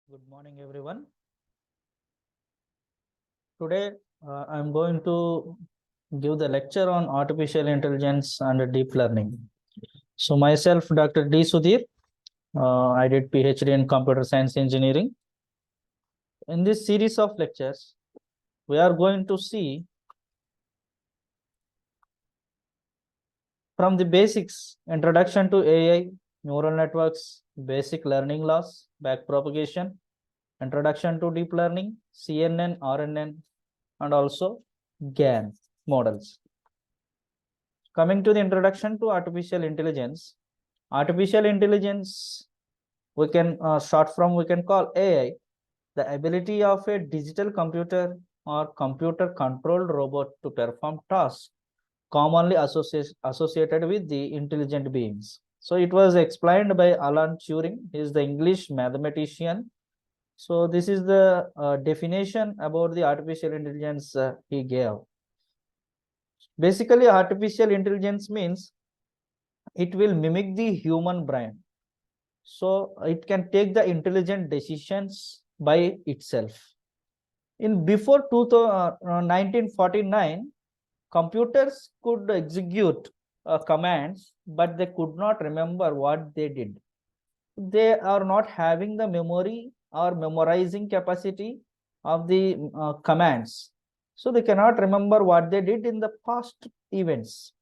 Good morning, everyone. Today, I'm going to give the lecture on artificial intelligence and deep learning. So, myself, Dr. D. Sudhir, I did PhD in computer science engineering. In this series of lectures, we are going to see from the basics, introduction to AI, neural networks, basic learning laws, backpropagation, introduction to deep learning, CNN, RNN, and also GAN models. Coming to the introduction to artificial intelligence, we can we can call AI the ability of a digital computer or computer controlled robot to perform tasks commonly associated with the intelligent beings. So it was explained by Alan Turing. He is the English mathematician. So this is the definition about the artificial intelligence he gave. Basically, artificial intelligence means it will mimic the human brain. So it can take the intelligent decisions by itself. In before 1949, computers could execute commands, but they could not remember what they did. They are not having the memory or memorizing capacity of the commands. So they cannot remember what they did in the past events.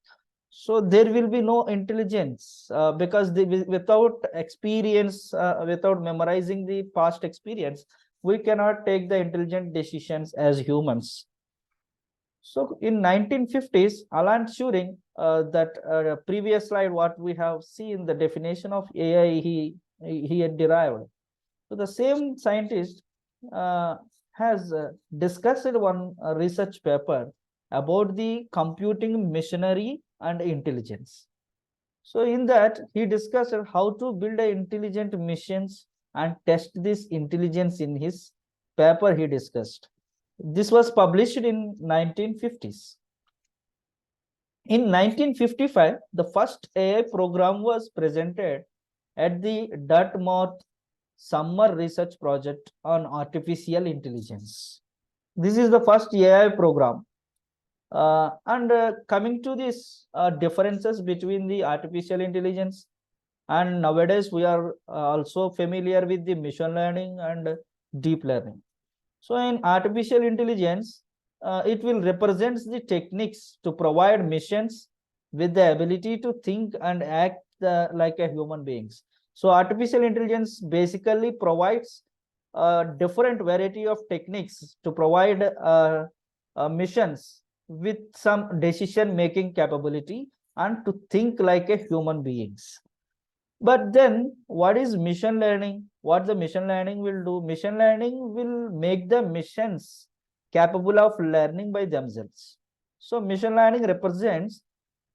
So there will be no intelligence because without experience, without memorizing the past experience, we cannot take the intelligent decisions as humans. So in 1950s, Alan Turing, that previous slide, what we have seen, the definition of AI, he had derived. So the same scientist has discussed one research paper about the computing machinery and intelligence. So in that, he discussed how to build a intelligent machines and test this intelligence in his paper he discussed. This was published in 1950s. In 1955, the first AI program was presented at the Dartmouth Summer Research Project on Artificial Intelligence. This is the first AI program. And coming to these differences between the artificial intelligence, and nowadays we are also familiar with the machine learning and deep learning. So in artificial intelligence, it will represent the techniques to provide machines with the ability to think and act like a human beings. So artificial intelligence basically provides a different variety of techniques to provide missions with some decision making capability and to think like a human beings. But then what is machine learning? What the machine learning will do? Machine learning will make the machines capable of learning by themselves. So machine learning represents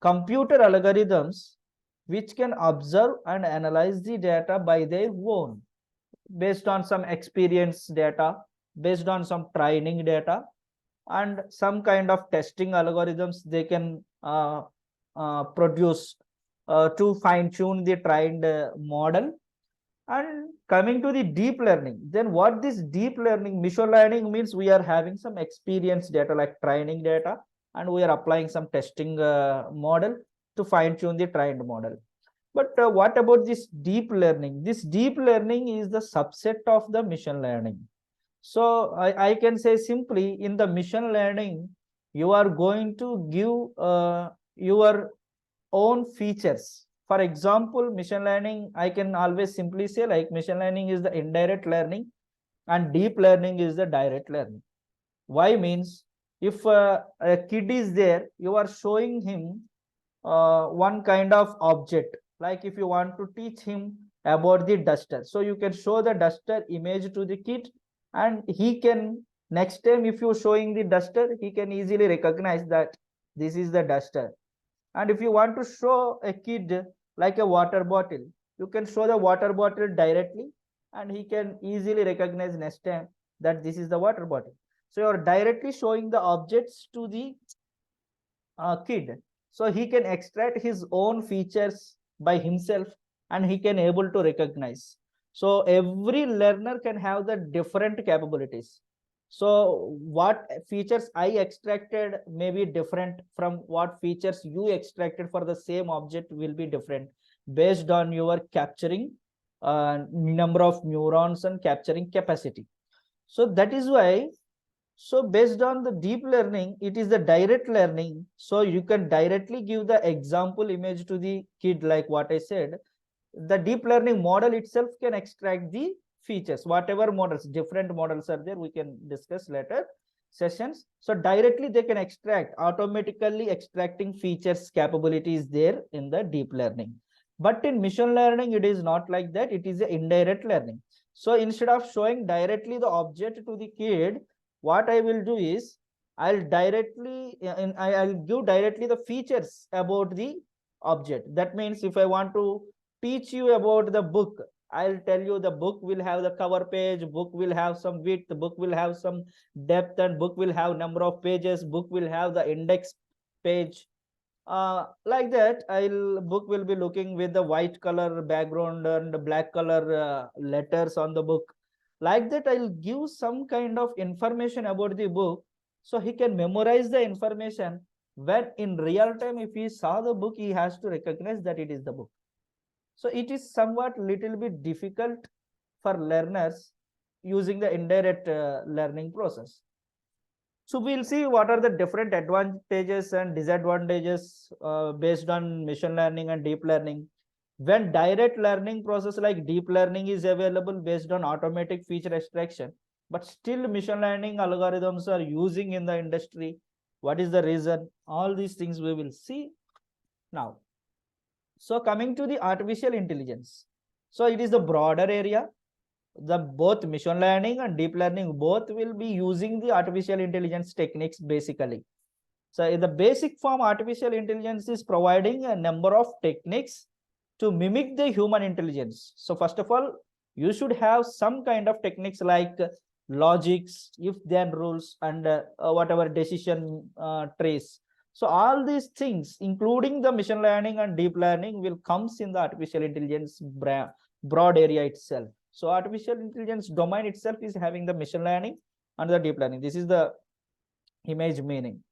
computer algorithms which can observe and analyze the data by their own, based on some experience data, based on some training data, and some kind of testing algorithms they can produce to fine tune the trained model. And coming to the deep learning, then what this deep learning, machine learning means we are having some experience data like training data, and we are applying some testing model to fine tune the trained model. But what about this deep learning? This deep learning is the subset of the machine learning. So I can say simply, in the machine learning, you are going to give your own features. For example, machine learning, I can always simply say like machine learning is the indirect learning and deep learning is the direct learning. Why means, if a kid is there, you are showing him one kind of object. Like if you want to teach him about the duster, so you can show the duster image to the kid, and he can, next time if you're showing the duster, he can easily recognize that this is the duster. And if you want to show a kid like a water bottle, you can show the water bottle directly, and he can easily recognize next time that this is the water bottle. So you're directly showing the objects to the kid, so he can extract his own features by himself and he can able to recognize. So every learner can have the different capabilities. So what features I extracted may be different from what features you extracted for the same object will be different based on your capturing number of neurons and capturing capacity. So that is why, so based on the deep learning, it is the direct learning. So you can directly give the example image to the kid, like what I said. The deep learning model itself can extract the features, whatever models, different models are there, we can discuss later sessions. So directly they can extract, automatically extracting features capability is there in the deep learning. But in machine learning, it is not like that. It is a indirect learning. So instead of showing directly the object to the kid, what I will do is I'll give directly the features about the object. That means if I want to teach you about the book, I'll tell you the book will have the cover page, book will have some width, book will have some depth, and book will have number of pages, book will have the index page. Like that, I'll book will be looking with the white color background and black color letters on the book. Like that, I'll give some kind of information about the book, so he can memorize the information. When in real time, if he saw the book, he has to recognize that it is the book. So it is somewhat little bit difficult for learners using the indirect learning process. So we'll see what are the different advantages and disadvantages based on machine learning and deep learning. When direct learning process like deep learning is available based on automatic feature extraction, but still machine learning algorithms are using in the industry. What is the reason? All these things we will see now. So coming to the artificial intelligence. So it is the broader area. The both machine learning and deep learning both will be using the artificial intelligence techniques basically. So in the basic form, artificial intelligence is providing a number of techniques to mimic the human intelligence. So first of all, you should have some kind of techniques like logics, if then rules, and whatever decision trees. So all these things, including the machine learning and deep learning, will comes in the artificial intelligence broad area itself. So artificial intelligence domain itself is having the machine learning and the deep learning. This is the image meaning.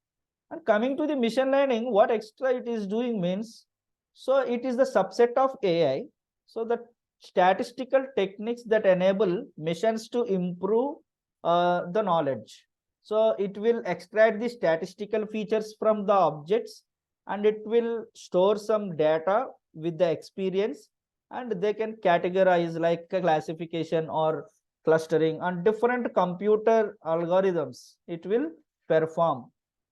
And coming to the machine learning, what extra it is doing means, so it is the subset of AI. So the statistical techniques that enable machines to improve the knowledge. So it will extract the statistical features from the objects, and it will store some data with the experience, and they can categorize like a classification or clustering and different computer algorithms it will perform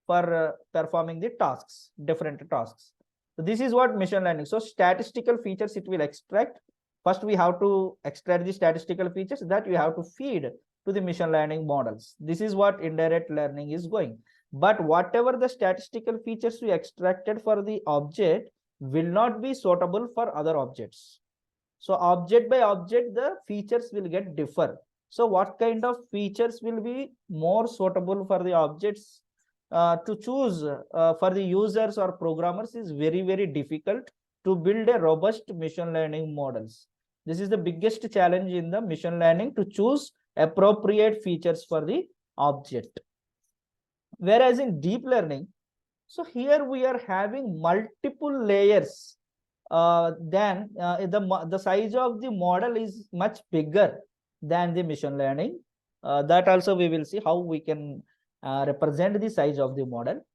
for performing the tasks, different tasks. So this is what machine learning. So statistical features it will extract. First, we have to extract the statistical features that we have to feed to the machine learning models. This is what indirect learning is going. But whatever the statistical features we extracted for the object will not be suitable for other objects. So object by object, the features will get differ. So what kind of features will be more suitable for the objects to choose for the users or programmers is very, very difficult to build a robust machine learning models. This is the biggest challenge in the machine learning, to choose appropriate features for the object. Whereas in deep learning, so here we are having multiple layers. Then the size of the model is much bigger than the machine learning. That also we will see how we can represent the size of the model.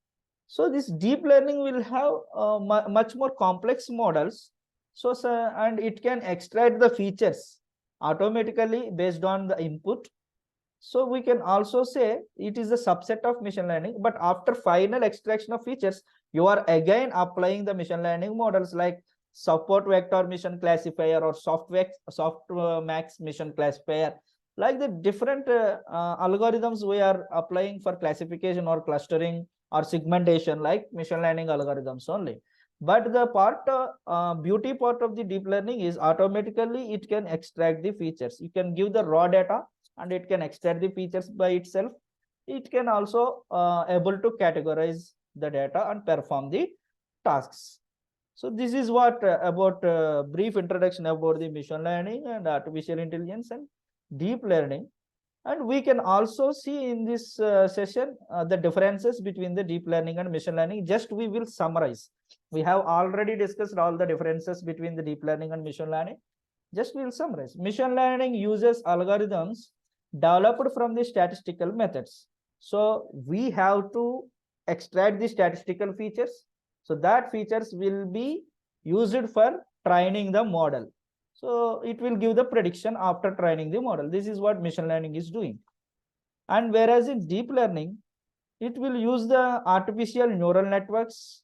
So this deep learning will have much more complex models. So and it can extract the features automatically based on the input. So we can also say it is a subset of machine learning, but after final extraction of features, you are again applying the machine learning models like support vector mission classifier or softmax mission classifier, like the different algorithms we are applying for classification or clustering or segmentation, like machine learning algorithms only. But the beauty part of the deep learning is automatically it can extract the features. You can give the raw data and it can extract the features by itself. It can also able to categorize the data and perform the tasks. So this is what about brief introduction about the machine learning and artificial intelligence and deep learning. And we can also see in this session the differences between the deep learning and machine learning. Just we will summarize. We have already discussed all the differences between the deep learning and machine learning. Just we will summarize. Machine learning uses algorithms developed from the statistical methods. So we have to extract the statistical features. So that features will be used for training the model. So it will give the prediction after training the model. This is what machine learning is doing. And whereas in deep learning, it will use the artificial neural networks.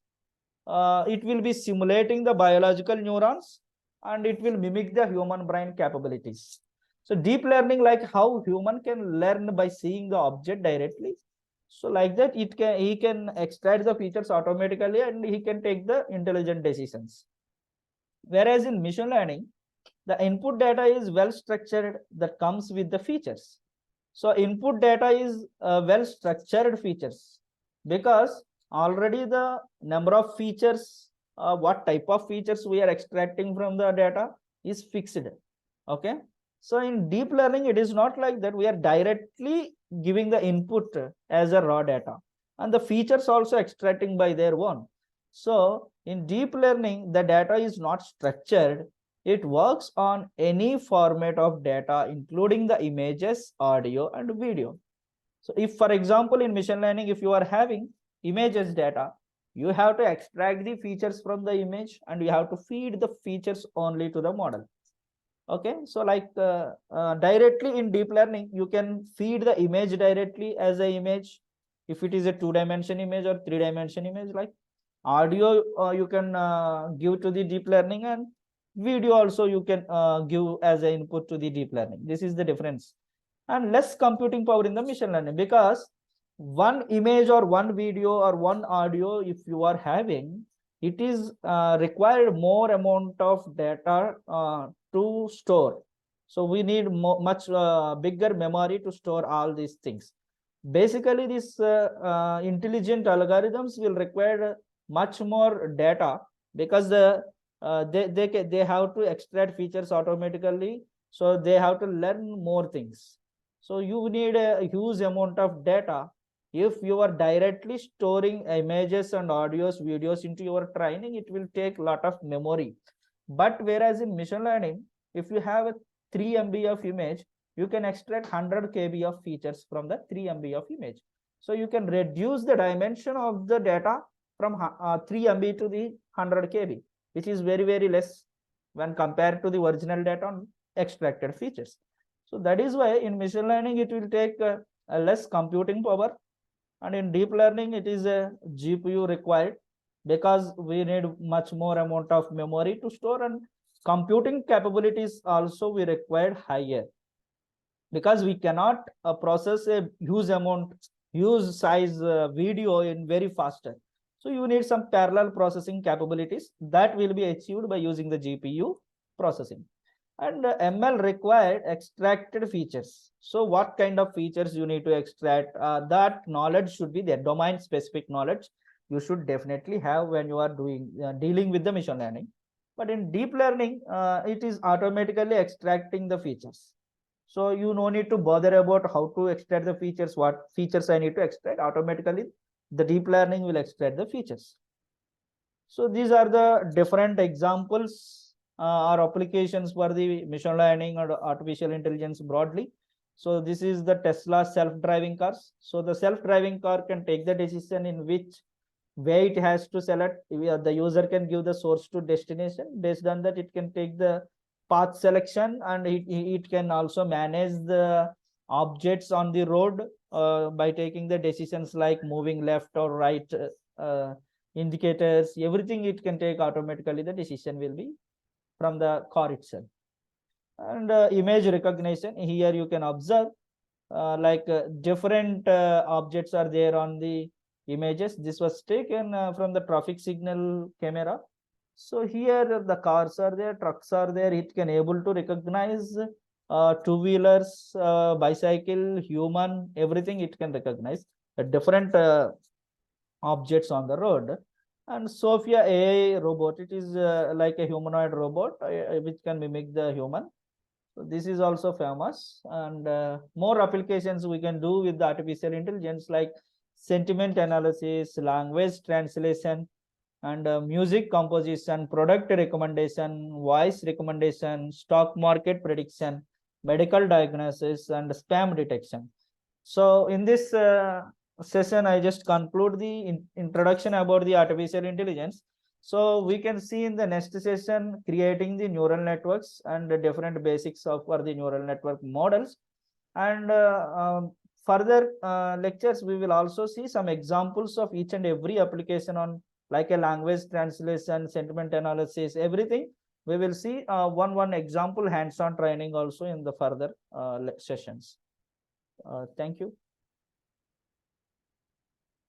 It will be simulating the biological neurons and it will mimic the human brain capabilities. So deep learning, like how human can learn by seeing the object directly. So like that, he can extract the features automatically and he can take the intelligent decisions. Whereas in machine learning, the input data is well structured that comes with the features. So input data is well structured features because already the number of features, what type of features we are extracting from the data is fixed. Okay. So in deep learning, it is not like that. We are directly giving the input as a raw data and the features also extracting by their own. So in deep learning, the data is not structured. It works on any format of data, including the images, audio, and video. So if, for example, in machine learning, if you are having images data, you have to extract the features from the image and you have to feed the features only to the model. Okay, so like directly in deep learning, you can feed the image directly as a image. If it is a 2-dimension image or 3-dimension image, like audio, you can give to the deep learning, and video also you can give as an input to the deep learning. This is the difference. And less computing power in the machine learning, because one image or one video or one audio, if you are having, it is required more amount of data to store. So we need much bigger memory to store all these things. Basically, these intelligent algorithms will require much more data because they have to extract features automatically. So they have to learn more things. So you need a huge amount of data. If you are directly storing images and audios, videos into your training, it will take a lot of memory. But whereas in machine learning, if you have a 3 MB of image, you can extract 100 KB of features from the 3 MB of image. So you can reduce the dimension of the data from 3 MB to the 100 KB, which is very, very less when compared to the original data on extracted features. So that is why in machine learning, it will take a less computing power. And in deep learning, it is a GPU required because we need much more amount of memory to store, and computing capabilities also we required higher because we cannot process a huge size video in very faster. So you need some parallel processing capabilities that will be achieved by using the GPU processing. And ML required extracted features. So what kind of features you need to extract? That knowledge should be there. Domain specific knowledge you should definitely have when you are doing dealing with the machine learning. But in deep learning, it is automatically extracting the features. So you no need to bother about how to extract the features, what features I need to extract. Automatically, the deep learning will extract the features. So these are the different examples or applications for the machine learning or artificial intelligence broadly. So this is the Tesla self-driving cars. So the self-driving car can take the decision in which way it has to select. The user can give the source to destination. Based on that, it can take the path selection, and it can also manage the objects on the road by taking the decisions like moving left or right, indicators, everything it can take automatically. The decision will be from the car itself. And image recognition, here you can observe different objects are there on the images. This was taken from the traffic signal camera. So here the cars are there, trucks are there. It can able to recognize two-wheelers, bicycle, human, everything it can recognize. Different objects on the road. And Sophia AI robot, it is like a humanoid robot which can mimic the human. So this is also famous, and more applications we can do with the artificial intelligence, like sentiment analysis, language translation, and music composition, product recommendation, voice recommendation, stock market prediction, medical diagnosis, and spam detection. So in this session, I just conclude the introduction about the artificial intelligence. So we can see in the next session creating the neural networks and the different basics of for the neural network models. And further lectures, we will also see some examples of each and every application on like a language translation, sentiment analysis, everything. We will see one example hands-on training also in the further sessions. Thank you.